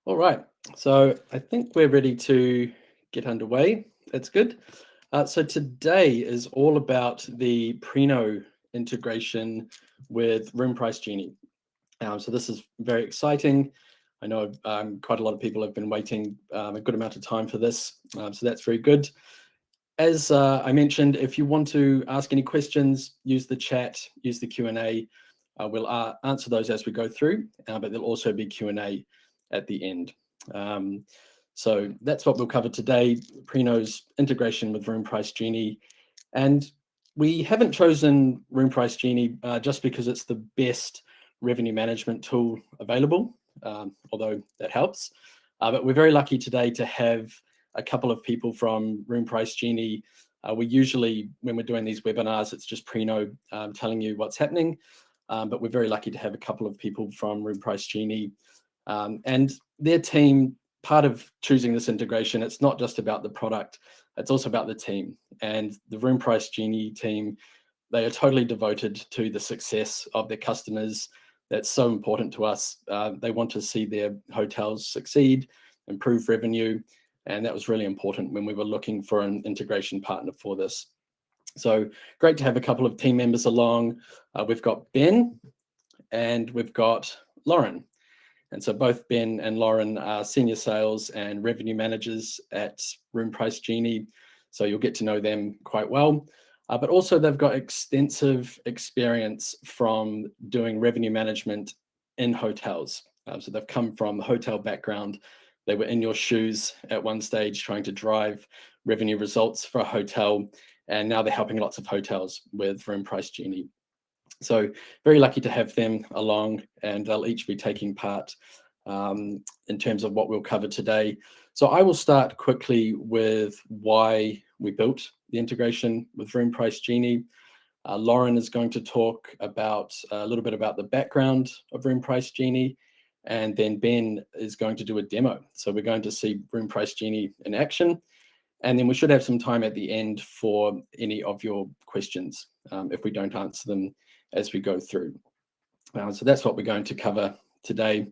All right, so I think we're ready to get underway. That's good. So today is all about the Preno integration with RoomPriceGenie. So this is very exciting. I know quite a lot of people have been waiting a good amount of time for this, so that's very good. As I mentioned, if you want to ask any questions, use the chat, use the Q&A. We'll answer those as we go through, but there'll also be Q&A at the end. So that's what we'll cover today, Preno's integration with RoomPriceGenie. And we haven't chosen RoomPriceGenie just because it's the best revenue management tool available, although that helps. But we're very lucky today to have a couple of people from RoomPriceGenie. We usually, when we're doing these webinars, it's just Preno telling you what's happening. But we're very lucky to have a couple of people from RoomPriceGenie and their team. Part of choosing this integration, it's not just about the product, it's also about the team. And the RoomPriceGenie team, they are totally devoted to the success of their customers. That's so important to us. They want to see their hotels succeed, improve revenue, and that was really important when we were looking for an integration partner for this. So great to have a couple of team members along. We've got Ben and we've got Lauren. And so both Ben and Lauren are senior sales and revenue managers at RoomPriceGenie. So you'll get to know them quite well. But also they've got extensive experience from doing revenue management in hotels. So they've come from a hotel background. They were in your shoes at one stage trying to drive revenue results for a hotel. And now they're helping lots of hotels with RoomPriceGenie. So very lucky to have them along, and they'll each be taking part in terms of what we'll cover today. So I will start quickly with why we built the integration with RoomPriceGenie. Lauren is going to talk about a little bit about the background of RoomPriceGenie, and then Ben is going to do a demo. So we're going to see RoomPriceGenie in action, and then we should have some time at the end for any of your questions if we don't answer them as we go through. So that's what we're going to cover today.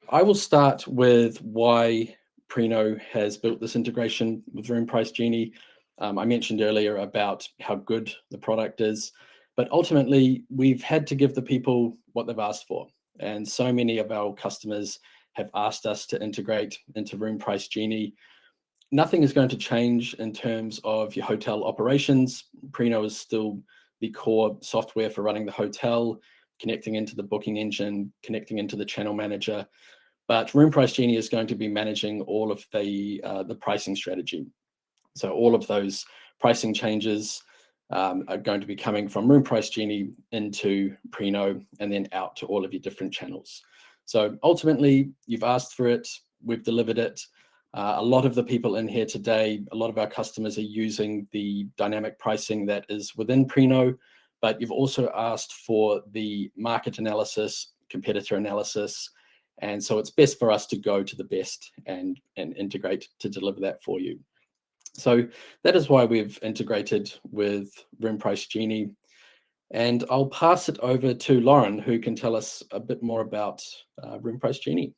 I will start with why Preno has built this integration with RoomPriceGenie. I mentioned earlier about how good the product is, but ultimately we've had to give the people what they've asked for. And so many of our customers have asked us to integrate into RoomPriceGenie. Nothing is going to change in terms of your hotel operations. Preno is still the core software for running the hotel, connecting into the booking engine, connecting into the channel manager. But RoomPriceGenie is going to be managing all of the pricing strategy. So all of those pricing changes are going to be coming from RoomPriceGenie into Preno and then out to all of your different channels. So ultimately, you've asked for it, we've delivered it. A lot of the people in here today, a lot of our customers are using the dynamic pricing that is within Preno, but you've also asked for the market analysis, competitor analysis, and so it's best for us to go to the best and integrate to deliver that for you. So that is why we've integrated with RoomPriceGenie. And I'll pass it over to Lauren, who can tell us a bit more about RoomPriceGenie.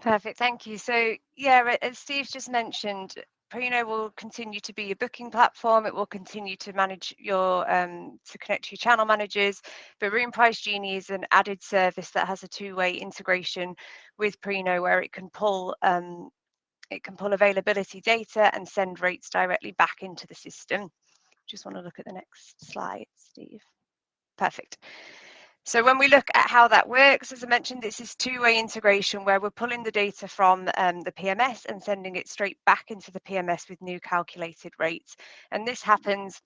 Perfect, thank you. So yeah, as Steve just mentioned, Preno will continue to be a booking platform. It will continue to manage your to connect to your channel managers. But RoomPriceGenie is an added service that has a two-way integration with Preno, where it can pull availability data and send rates directly back into the system. Just want to look at the next slide, Steve. Perfect. So when we look at how that works, as I mentioned, this is two-way integration where we're pulling the data from the PMS and sending it straight back into the PMS with new calculated rates. And this happens,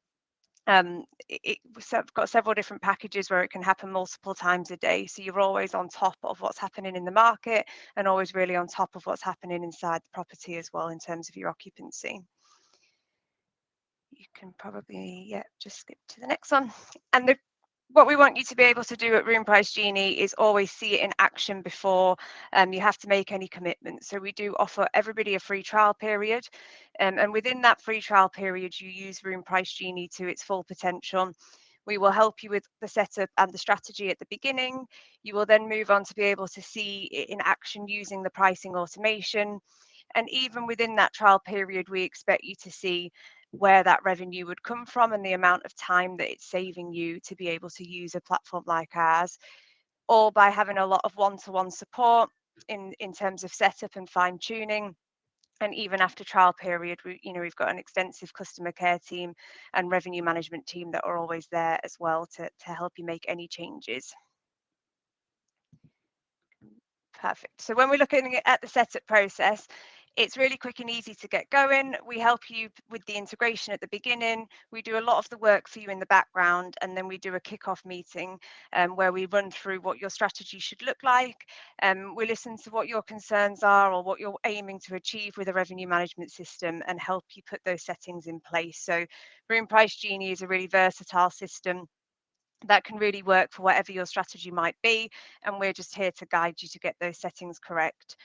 we've got several different packages where it can happen multiple times a day. So you're always on top of what's happening in the market and always really on top of what's happening inside the property as well in terms of your occupancy. You can probably, just skip to the next one. And what we want you to be able to do at RoomPriceGenie is always see it in action before you have to make any commitments. So we do offer everybody a free trial period. And within that free trial period, you use RoomPriceGenie to its full potential. We will help you with the setup and the strategy at the beginning. You will then move on to be able to see it in action using the pricing automation. And even within that trial period, we expect you to see where that revenue would come from and the amount of time that it's saving you to be able to use a platform like ours, all by having a lot of one-to-one support in terms of setup and fine tuning. And even after trial period, we've got an extensive customer care team and revenue management team that are always there as well to help you make any changes. Perfect. So when we're looking at the setup process, it's really quick and easy to get going. We help you with the integration at the beginning. We do a lot of the work for you in the background, and then we do a kickoff meeting where we run through what your strategy should look like. We listen to what your concerns are or what you're aiming to achieve with a revenue management system and help you put those settings in place. So RoomPriceGenie is a really versatile system that can really work for whatever your strategy might be, and we're just here to guide you to get those settings correct.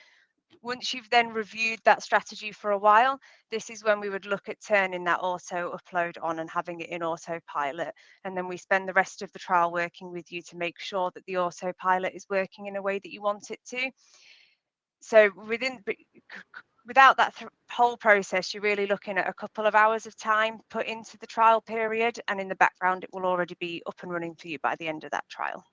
Once you've then reviewed that strategy for a while, this is when we would look at turning that auto upload on and having it in autopilot. And then we spend the rest of the trial working with you to make sure that the autopilot is working in a way that you want it to. So without that whole process, you're really looking at a couple of hours of time put into the trial period, and in the background, it will already be up and running for you by the end of that trial.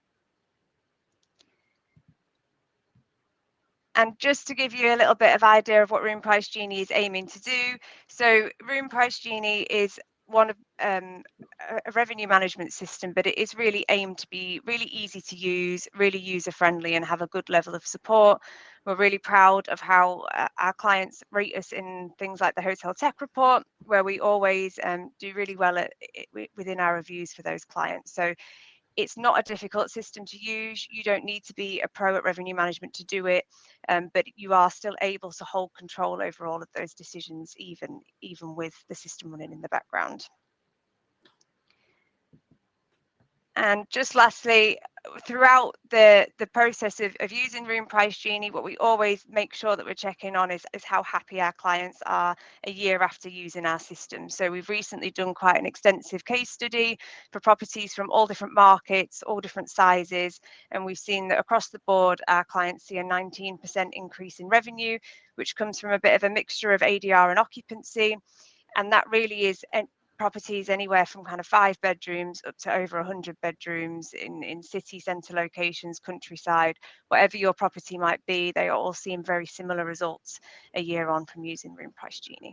And just to give you a little bit of idea of what RoomPriceGenie is aiming to do, so RoomPriceGenie is one of a revenue management system, but it is really aimed to be really easy to use, really user friendly, and have a good level of support. We're really proud of how our clients rate us in things like the Hotel Tech Report, where we always do really well within our reviews for those clients. So it's not a difficult system to use. You don't need to be a pro at revenue management to do it, but you are still able to hold control over all of those decisions, even with the system running in the background. And just lastly, throughout the process of using RoomPriceGenie, what we always make sure that we're checking on is how happy our clients are a year after using our system. So we've recently done quite an extensive case study for properties from all different markets, all different sizes, and we've seen that across the board, our clients see a 19% increase in revenue, which comes from a bit of a mixture of ADR and occupancy. And that really is properties anywhere from kind of 5 bedrooms up to over 100 bedrooms in city centre locations, countryside, whatever your property might be, they are all seeing very similar results a year on from using RoomPriceGenie.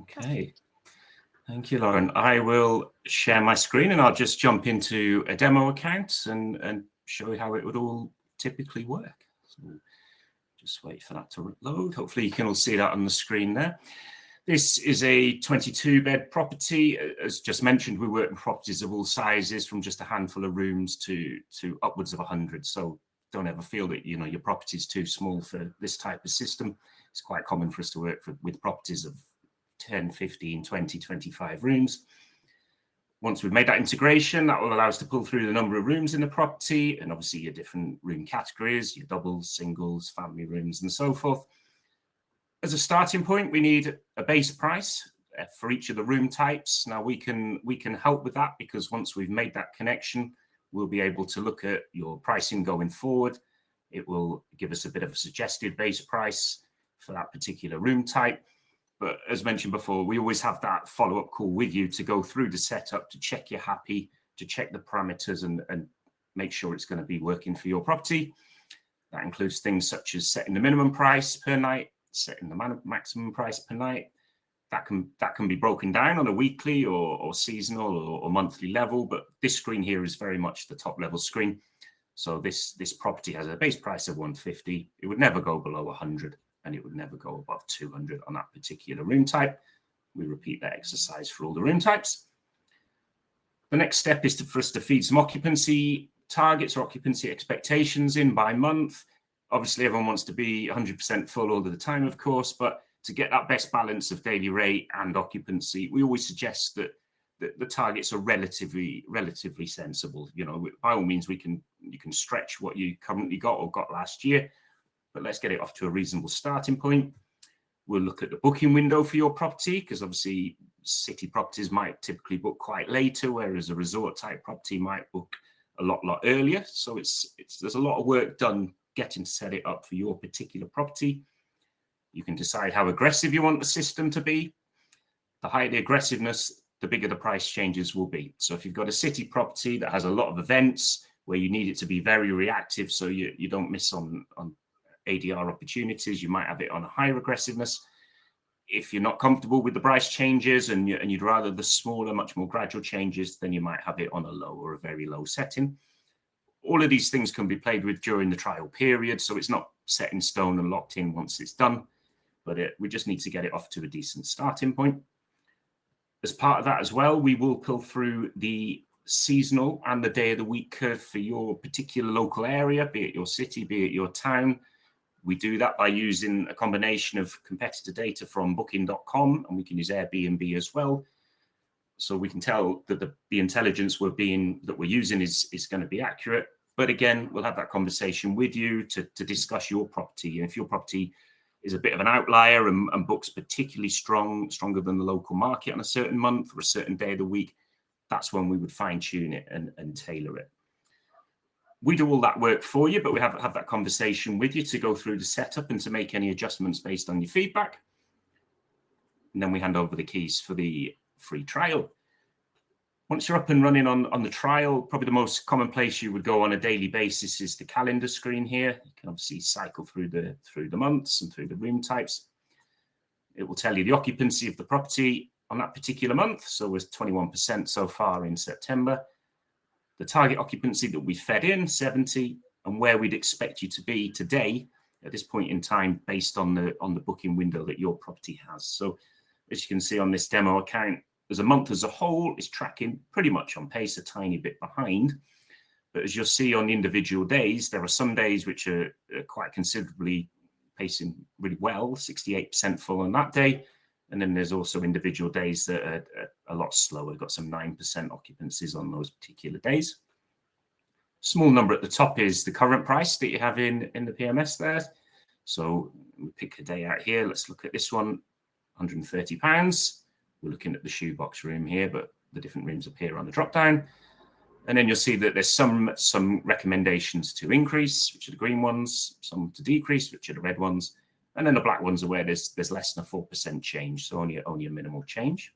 Okay, thank you, Lauren. I will share my screen and I'll just jump into a demo account and show you how it would all typically work. So, just wait for that to load. Hopefully you can all see that on the screen there. This is a 22-bed property. As just mentioned, we work with properties of all sizes, from just a handful of rooms to upwards of 100. So don't ever feel that your property is too small for this type of system. It's quite common for us to work with properties of 10, 15, 20, 25 rooms. Once we've made that integration, that will allow us to pull through the number of rooms in the property and obviously your different room categories, your doubles, singles, family rooms, and so forth. As a starting point, we need a base price for each of the room types. Now we can help with that, because once we've made that connection, we'll be able to look at your pricing going forward. It will give us a bit of a suggested base price for that particular room type. But as mentioned before, we always have that follow-up call with you to go through the setup, to check you're happy, to check the parameters and make sure it's going to be working for your property. That includes things such as setting the minimum price per night, setting the maximum price per night. That can be broken down on a weekly or seasonal or monthly level, but this screen here is very much the top level screen. So this property has a base price of 150. It would never go below 100. And it would never go above 200 on that particular room type. We repeat that exercise for all the room types. The next step is for us to feed some occupancy targets or occupancy expectations in by month. Obviously, everyone wants to be 100% full all of the time, of course, but to get that best balance of daily rate and occupancy, we always suggest that the targets are relatively sensible. By all means, you can stretch what you currently got or got last year, but let's get it off to a reasonable starting point. We'll look at the booking window for your property, because obviously city properties might typically book quite later, whereas a resort type property might book a lot earlier. So there's a lot of work done getting to set it up for your particular property. You can decide how aggressive you want the system to be. The higher the aggressiveness, the bigger the price changes will be. So if you've got a city property that has a lot of events where you need it to be very reactive, so you don't miss on ADR opportunities, you might have it on a higher aggressiveness. If you're not comfortable with the price changes and you'd rather the smaller, much more gradual changes, then you might have it on a low or a very low setting. All of these things can be played with during the trial period, so it's not set in stone and locked in once it's done, but we just need to get it off to a decent starting point. As part of that as well, we will pull through the seasonal and the day of the week curve for your particular local area, be it your city, be it your town. We do that by using a combination of competitor data from booking.com, and we can use Airbnb as well. So we can tell that the intelligence that we're using is going to be accurate. But again, we'll have that conversation with you to discuss your property. And if your property is a bit of an outlier and books particularly stronger than the local market on a certain month or a certain day of the week, that's when we would fine tune it and tailor it. We do all that work for you, but we have that conversation with you to go through the setup and to make any adjustments based on your feedback. And then we hand over the keys for the free trial. Once you're up and running on the trial, probably the most common place you would go on a daily basis is the calendar screen here. You can obviously cycle through the months and through the room types. It will tell you the occupancy of the property on that particular month. So we're 21% so far in September. The target occupancy that we fed in, 70, and where we'd expect you to be today at this point in time based on the booking window that your property has. So as you can see on this demo account, as a month as a whole is tracking pretty much on pace, a tiny bit behind. But as you'll see on the individual days, there are some days which are quite considerably pacing really well, 68% full on that day. And then there's also individual days that are a lot slower. We've got some 9% occupancies on those particular days. Small number at the top is the current price that you have in the PMS there. So we pick a day out here. Let's look at this one, £130. We're looking at the shoebox room here, but the different rooms appear on the drop down. And then you'll see that there's some recommendations to increase, which are the green ones, some to decrease, which are the red ones. And then the black ones are where there's less than a 4% change, so only a minimal change.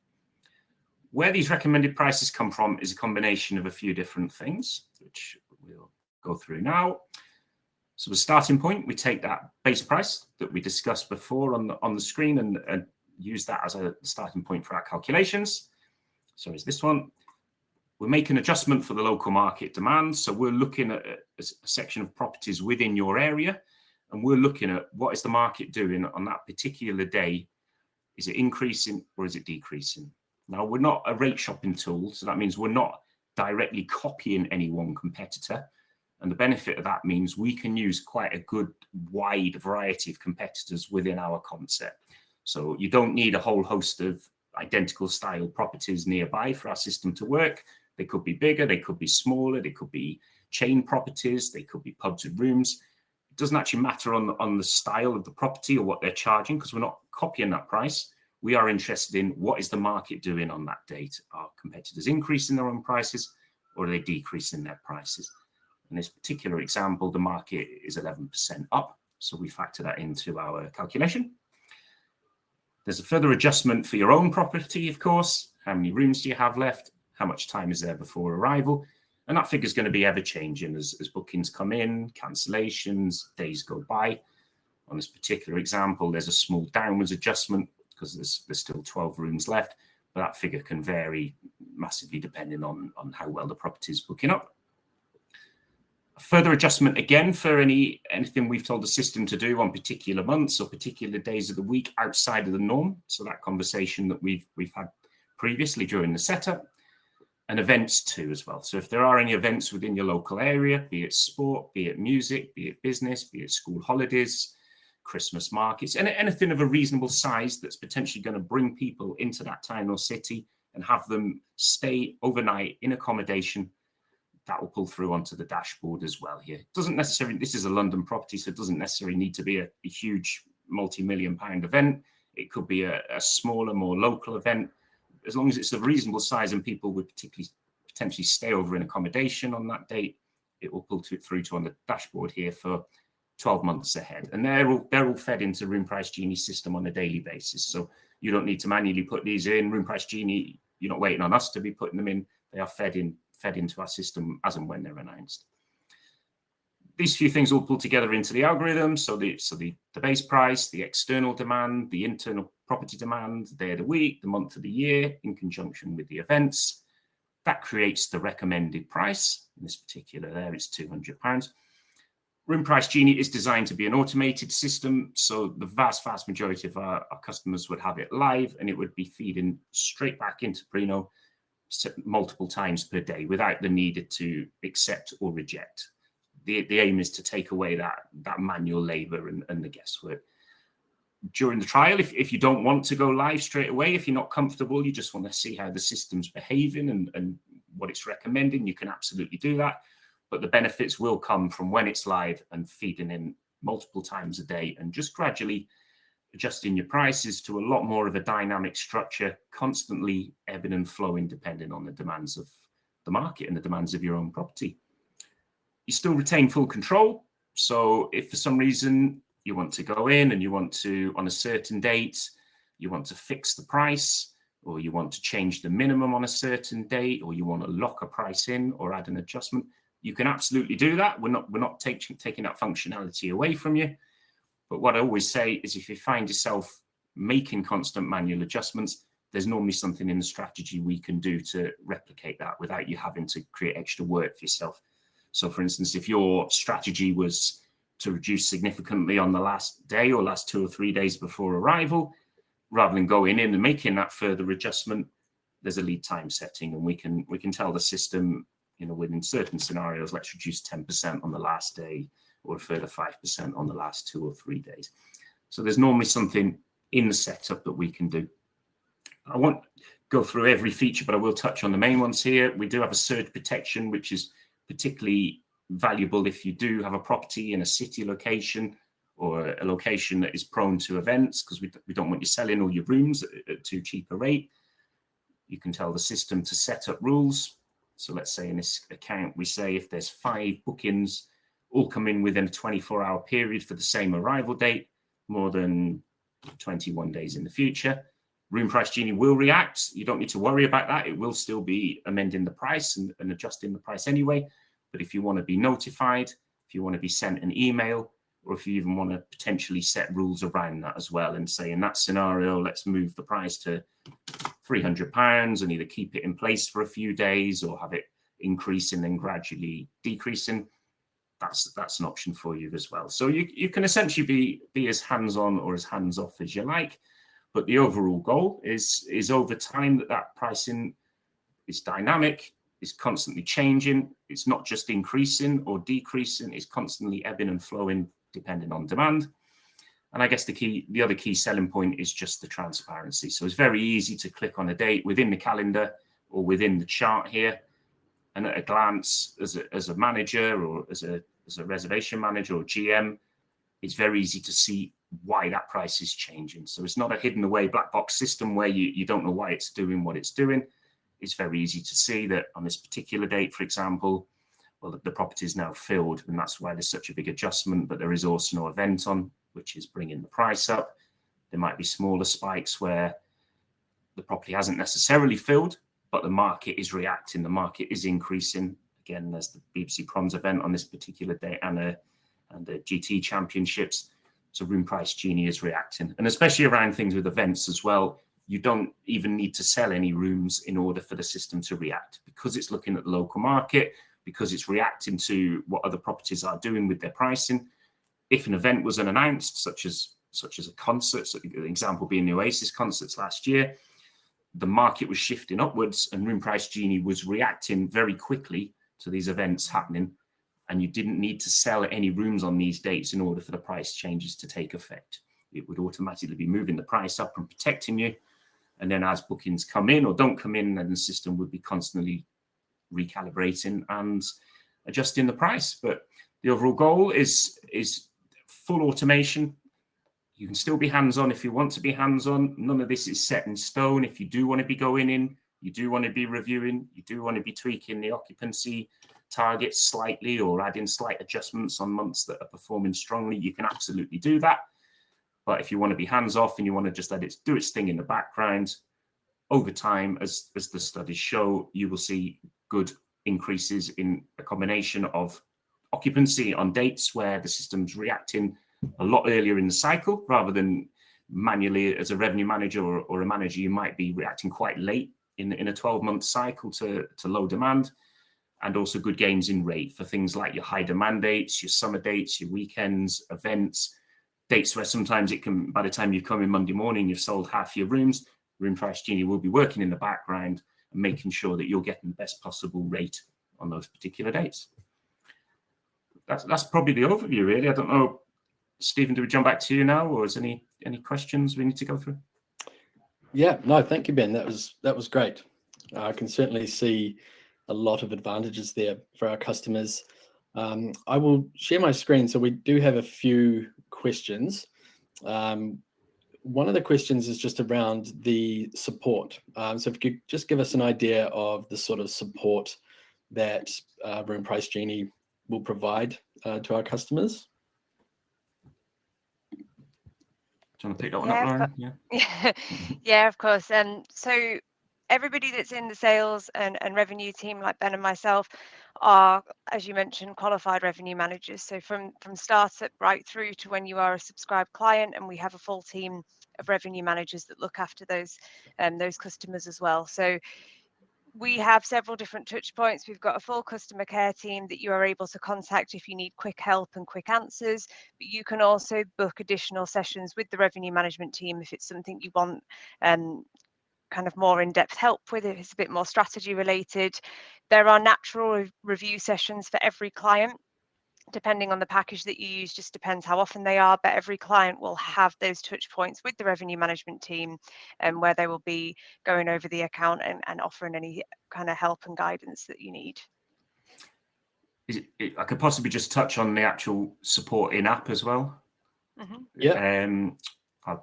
Where these recommended prices come from is a combination of a few different things, which we'll go through now. So the starting point, we take that base price that we discussed before on the screen and use that as a starting point for our calculations. So is this one. We make an adjustment for the local market demand. So we're looking at a section of properties within your area, and we're looking at what is the market doing on that particular day. Is it increasing or is it decreasing? Now, we're not a rate shopping tool, so that means we're not directly copying any one competitor. And the benefit of that means we can use quite a good wide variety of competitors within our concept. So you don't need a whole host of identical style properties nearby for our system to work. They could be bigger, they could be smaller, they could be chain properties, they could be pubs and rooms. It doesn't actually matter on the style of the property or what they're charging, because we're not copying that price. We are interested in what is the market doing on that date. Are competitors increasing their own prices or are they decreasing their prices? In this particular example, the market is 11% up. So we factor that into our calculation. There's a further adjustment for your own property, of course. How many rooms do you have left? How much time is there before arrival? And that figure is going to be ever changing as bookings come in, cancellations, days go by. On this particular example, there's a small downwards adjustment because there's still 12 rooms left, but that figure can vary massively depending on how well the property is booking up. A further adjustment again for anything we've told the system to do on particular months or particular days of the week outside of the norm. So that conversation that we've had previously during the setup. And events too as well. So if there are any events within your local area, be it sport, be it music, be it business, be it school holidays, Christmas markets, and anything of a reasonable size that's potentially going to bring people into that town or city and have them stay overnight in accommodation, that will pull through onto the dashboard as well here. It doesn't necessarily, this is a London property, so it doesn't necessarily need to be a huge multi-million-pound event. It could be a smaller, more local event. As long as it's a reasonable size and people would potentially stay over in accommodation on that date, it will pull through to on the dashboard here for 12 months ahead. And they're all fed into RoomPriceGenie system on a daily basis. So you don't need to manually put these in. RoomPriceGenie, you're not waiting on us to be putting them in. They are fed into our system as and when they're announced. These few things all pull together into the algorithm. So the base price, the external demand, the internal property demand, the day of the week, the month of the year, in conjunction with the events. That creates the recommended price. In this particular there, it's £200. RoomPriceGenie is designed to be an automated system, so the vast majority of our customers would have it live, and it would be feeding straight back into Preno multiple times per day without the need to accept or reject. The aim is to take away that manual labor and the guesswork. During the trial, if you don't want to go live straight away, if you're not comfortable, you just want to see how the system's behaving and what it's recommending, you can absolutely do that. But the benefits will come from when it's live and feeding in multiple times a day and just gradually adjusting your prices to a lot more of a dynamic structure, constantly ebbing and flowing depending on the demands of the market and the demands of your own property. You still retain full control. So if for some reason you want to go in and you want to, on a certain date, you want to fix the price, or you want to change the minimum on a certain date, or you want to lock a price in or add an adjustment, you can absolutely do that. We're not taking that functionality away from you. But what I always say is if you find yourself making constant manual adjustments, there's normally something in the strategy we can do to replicate that without you having to create extra work for yourself. So for instance, if your strategy was to reduce significantly on the last day or last 2 or 3 days before arrival, rather than going in and making that further adjustment, there's a lead time setting, and we can tell the system, within certain scenarios, let's reduce 10% on the last day or a further 5% on the last 2 or 3 days. So there's normally something in the setup that we can do. I won't go through every feature, but I will touch on the main ones here. We do have a surge protection, which is particularly valuable if you do have a property in a city location or a location that is prone to events, because we don't want you selling all your rooms at too cheap a rate. You can tell the system to set up rules. So let's say in this account, we say if there's 5 bookings all come in within a 24-hour period for the same arrival date, more than 21 days in the future, RoomPriceGenie will react. You don't need to worry about that. It will still be amending the price and adjusting the price anyway. But if you want to be notified, if you want to be sent an email, or if you even want to potentially set rules around that as well and say in that scenario, let's move the price to £300 and either keep it in place for a few days or have it increasing and gradually decreasing, that's an option for you as well. So you can essentially be as hands-on or as hands-off as you like. But the overall goal is over time that pricing is dynamic, is constantly changing. It's not just increasing or decreasing, it's constantly ebbing and flowing depending on demand. And I guess the other key selling point is just the transparency. So it's very easy to click on a date within the calendar or within the chart here. And at a glance, as a manager or as a reservation manager or GM, it's very easy to see why that price is changing. So it's not a hidden away black box system where you don't know why it's doing what it's doing. It's very easy to see that on this particular date, for example, well, the property is now filled, and that's why there's such a big adjustment, but there is also no event on, which is bringing the price up. There might be smaller spikes where the property hasn't necessarily filled, but the market is reacting, the market is increasing. Again, there's the BBC Proms event on this particular day and the GT Championships. So RoomPriceGenie is reacting, and especially around things with events as well. You don't even need to sell any rooms in order for the system to react, because it's looking at the local market, because it's reacting to what other properties are doing with their pricing. If an event was unannounced, such as a concert, so an example being the Oasis concerts last year, the market was shifting upwards and RoomPriceGenie was reacting very quickly to these events happening, and you didn't need to sell any rooms on these dates in order for the price changes to take effect. It would automatically be moving the price up and protecting you. And then as bookings come in or don't come in, then the system would be constantly recalibrating and adjusting the price. But the overall goal is full automation. You can still be hands-on if you want to be hands-on. None of this is set in stone. If you do want to be going in, you do want to be reviewing, you do want to be tweaking the occupancy targets slightly or adding slight adjustments on months that are performing strongly, you can absolutely do that. But if you want to be hands-off and you want to just let it do its thing in the background, over time, as the studies show, you will see good increases in a combination of occupancy on dates where the system's reacting a lot earlier in the cycle rather than manually. As a revenue manager or a manager, you might be reacting quite late in a 12-month cycle to low demand, and also good gains in rate for things like your high demand dates, your summer dates, your weekends, events, dates where sometimes it can, by the time you come in Monday morning, you've sold half your rooms. RoomPriceGenie will be working in the background and making sure that you're getting the best possible rate on those particular dates. That's probably the overview, really. I don't know, Stephen, do we jump back to you now, or is any questions we need to go through? Yeah, no, thank you, Ben. That was great. I can certainly see a lot of advantages there for our customers. I will share my screen. So we do have a few questions. One of the questions is just around the support. So if you could just give us an idea of the sort of support that RoomPriceGenie will provide to our customers. Do you want to pick that one up, Lauren? Yeah. Yeah, of course. So everybody that's in the sales and revenue team, like Ben and myself, are, as you mentioned, qualified revenue managers. So from startup right through to when you are a subscribed client, and we have a full team of revenue managers that look after those customers as well. So we have several different touch points. We've got a full customer care team that you are able to contact if you need quick help and quick answers, but you can also book additional sessions with the revenue management team if it's something you want kind of more in-depth help with, if it's a bit more strategy related. There are natural review sessions for every client. Depending on the package that you use, just depends how often they are, but every client will have those touch points with the revenue management team, and where they will be going over the account and offering any kind of help and guidance that you need. I could possibly just touch on the actual support in-app as well. Mm-hmm. Yeah. I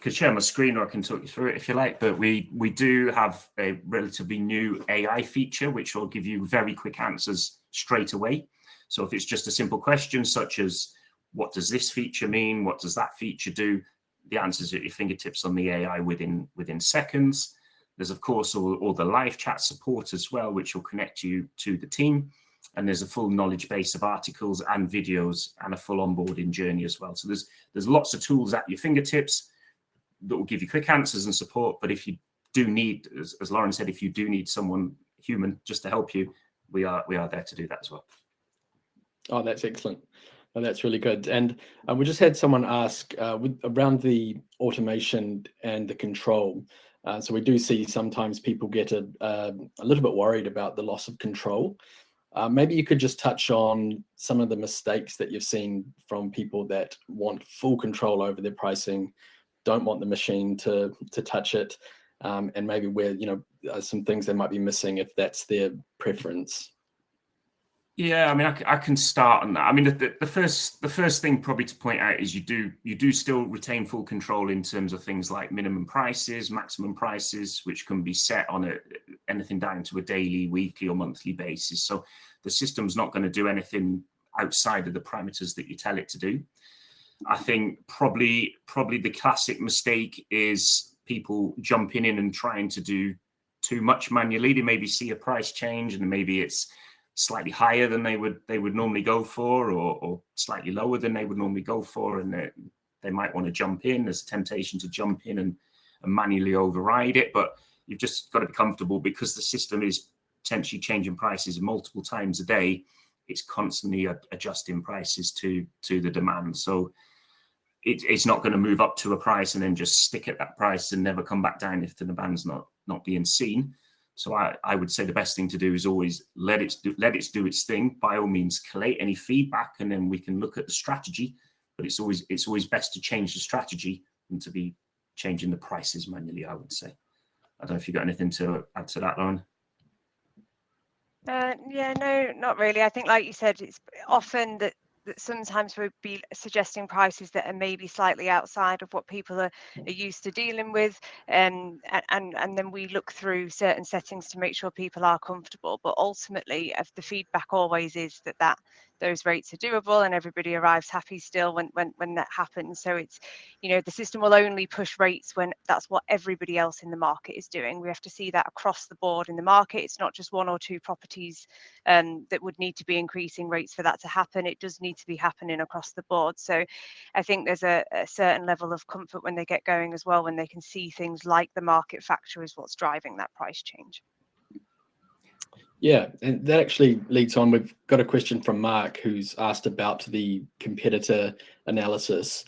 could share my screen, or I can talk you through it if you like, but we do have a relatively new AI feature which will give you very quick answers straight away. So if it's just a simple question such as, what does this feature mean? What does that feature do? The answers at your fingertips on the AI within seconds. There's of course all the live chat support as well, which will connect you to the team. And there's a full knowledge base of articles and videos and a full onboarding journey as well. So there's lots of tools at your fingertips that will give you quick answers and support. But if you do need, as Lauren said, if you do need someone human just to help you, we are there to do that as well. Oh, that's excellent. Oh, that's really good. And we just had someone ask around the automation and the control. So we do see sometimes people get a little bit worried about the loss of control. Maybe you could just touch on some of the mistakes that you've seen from people that want full control over their pricing, don't want the machine to touch it, and maybe where, some things they might be missing if that's their preference. Yeah, I mean, I can start on that. I mean, the first thing probably to point out is you do still retain full control in terms of things like minimum prices, maximum prices, which can be set on anything down to a daily, weekly, or monthly basis. So the system's not going to do anything outside of the parameters that you tell it to do. I think probably the classic mistake is people jumping in and trying to do too much manually. They maybe see a price change and maybe it's slightly higher than they would normally go for, or slightly lower than they would normally go for, and they might want to jump in. There's a temptation to jump in and manually override it, but you've just got to be comfortable because the system is potentially changing prices multiple times a day. It's constantly adjusting prices to the demand. So it's not going to move up to a price and then just stick at that price and never come back down if the demand's not being seen. So I would say the best thing to do is always let it do its thing. By all means, collate any feedback, and then we can look at the strategy. But it's always best to change the strategy than to be changing the prices manually, I would say. I don't know if you've got anything to add to that, Lauren. Yeah, no, not really. I think, like you said, it's often that that sometimes we'll be suggesting prices that are maybe slightly outside of what people are used to dealing with, and then we look through certain settings to make sure people are comfortable. But ultimately, the feedback always is that those rates are doable and everybody arrives happy still when that happens. So it's, the system will only push rates when that's what everybody else in the market is doing. We have to see that across the board in the market. It's not just one or two properties that would need to be increasing rates for that to happen. It does need to be happening across the board. So I think there's a certain level of comfort when they get going as well, when they can see things like the market factor is what's driving that price change. Yeah, and that actually leads on. We've got a question from Mark who's asked about the competitor analysis.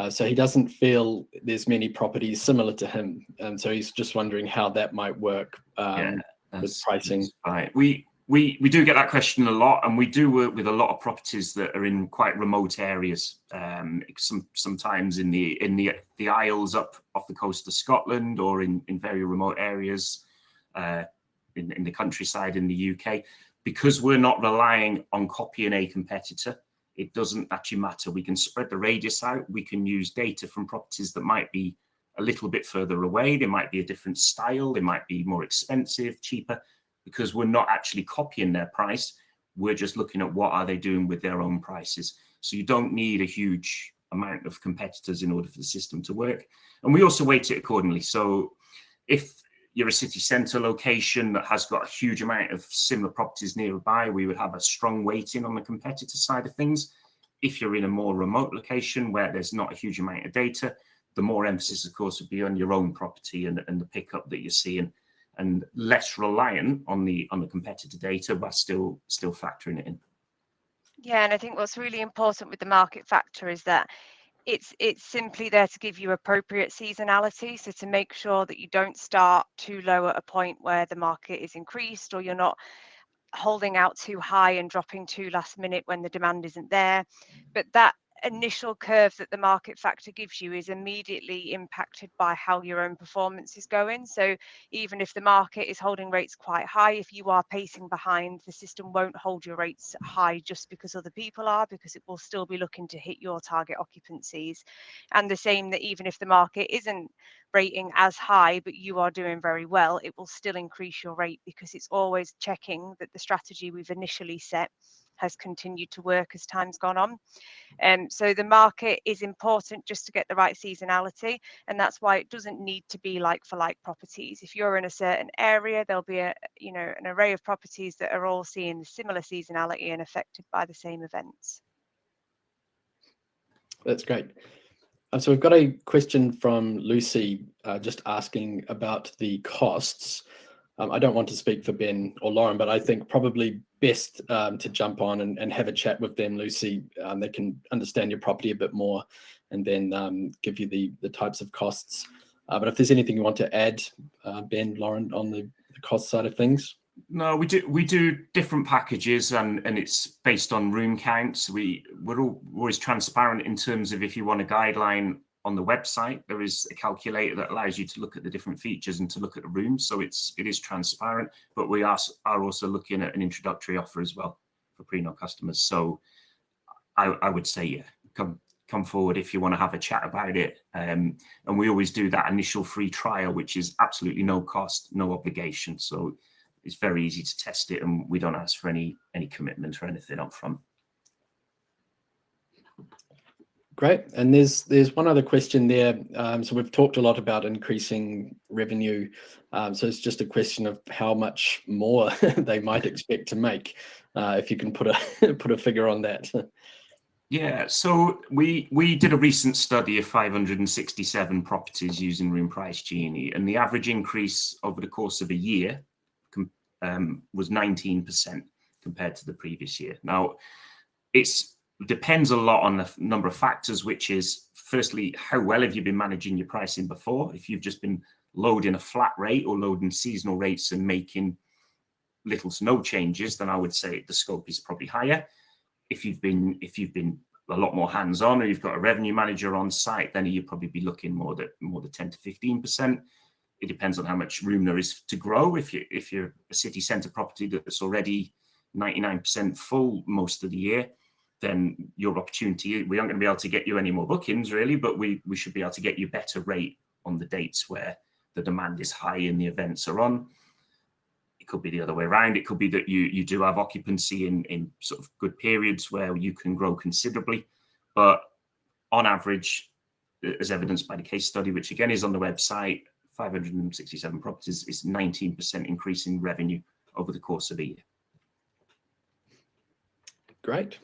So he doesn't feel there's many properties similar to him, and so he's just wondering how that might work with pricing. Right. We do get that question a lot, and we do work with a lot of properties that are in quite remote areas. Sometimes in the Isles up off the coast of Scotland, or in very remote areas in the countryside in the UK. Because we're not relying on copying a competitor, it doesn't actually matter. We can spread the radius out. We can use data from properties that might be a little bit further away. They might be a different style. They might be more expensive, cheaper, because we're not actually copying their price. We're just looking at what are they doing with their own prices. So you don't need a huge amount of competitors in order for the system to work. And we also weight it accordingly. So if you're a city centre location that has got a huge amount of similar properties nearby, we would have a strong weighting on the competitor side of things. If you're in a more remote location where there's not a huge amount of data, the more emphasis, of course, would be on your own property and the pickup that you're seeing, and less reliant on the competitor data, but still factoring it in. Yeah, and I think what's really important with the market factor is that it's simply there to give you appropriate seasonality. So to make sure that you don't start too low at a point where the market is increased, or you're not holding out too high and dropping too last minute when the demand isn't there. But that initial curve that the market factor gives you is immediately impacted by how your own performance is going. So even if the market is holding rates quite high, if you are pacing behind, the system won't hold your rates high just because other people are, because it will still be looking to hit your target occupancies. And the same that even if the market isn't rating as high, but you are doing very well, it will still increase your rate, because it's always checking that the strategy we've initially set has continued to work as time's gone on. So the market is important just to get the right seasonality, and that's why it doesn't need to be like for like properties. If you're in a certain area, there'll be an array of properties that are all seeing the similar seasonality and affected by the same events. That's great. So we've got a question from Lucy just asking about the costs. I don't want to speak for Ben or Lauren, but I think probably best to jump on and have a chat with them, Lucy. They can understand your property a bit more and then give you the types of costs. But if there's anything you want to add, Ben, Lauren, on the cost side of things. No, we do different packages, and it's based on room counts. We're always transparent in terms of, if you want a guideline on the website, there is a calculator that allows you to look at the different features and to look at the rooms. So it is transparent, but we are also looking at an introductory offer as well for Preno customers. So I would say, yeah, come forward if you want to have a chat about it. And we always do that initial free trial, which is absolutely no cost, no obligation. So it's very easy to test it, and we don't ask for any commitment or anything up front. Great. And there's one other question there. So we've talked a lot about increasing revenue. So it's just a question of how much more they might expect to make, if you can put a figure on that. Yeah, so we did a recent study of 567 properties using RoomPriceGenie, and the average increase over the course of a year was 19% compared to the previous year. Now, it depends a lot on the number of factors, which is, firstly, how well have you been managing your pricing before? If you've just been loading a flat rate or loading seasonal rates and making little to no changes, then I would say the scope is probably higher. If you've been a lot more hands-on, or you've got a revenue manager on site, then you'd probably be looking more than 10 to 15%. It depends on how much room there is to grow. If you're a city centre property that's already 99% full most of the year, then your opportunity, we aren't going to be able to get you any more bookings really, but we should be able to get you better rate on the dates where the demand is high and the events are on. It could be the other way around. It could be that you do have occupancy in sort of good periods where you can grow considerably. But on average, as evidenced by the case study, which again is on the website, 567 properties is 19% increase in revenue over the course of a year. Great.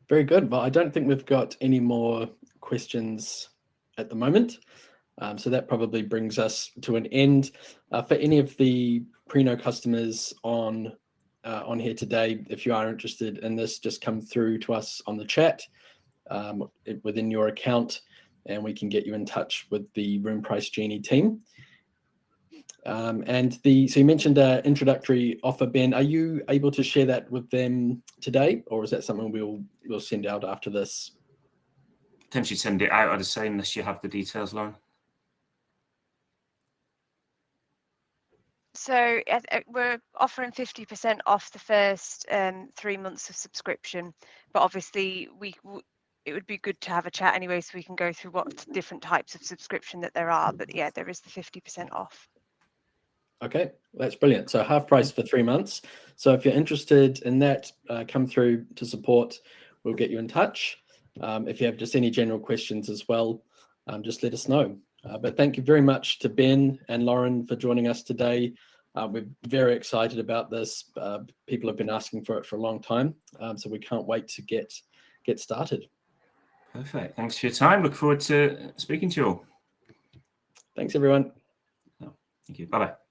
Very good. Well, I don't think we've got any more questions at the moment. So that probably brings us to an end. For any of the Preno customers on here today, if you are interested in this, just come through to us on the chat within your account, and we can get you in touch with the RoomPriceGenie team. So you mentioned an introductory offer, Ben. Are you able to share that with them today, or is that something we'll send out after this? Potentially send it out, I'd say, unless you have the details, Lauren. So we're offering 50% off the first 3 months of subscription, but obviously it would be good to have a chat anyway, so we can go through what different types of subscription that there are. But yeah, there is the 50% off. Okay, that's brilliant. So half price for 3 months. So if you're interested in that, come through to support. We'll get you in touch. If you have just any general questions as well, just let us know. But thank you very much to Ben and Lauren for joining us today. We're very excited about this. People have been asking for it for a long time, so we can't wait to get started. Perfect. Thanks for your time. Look forward to speaking to you all. Thanks, everyone. Thank you. Bye-bye.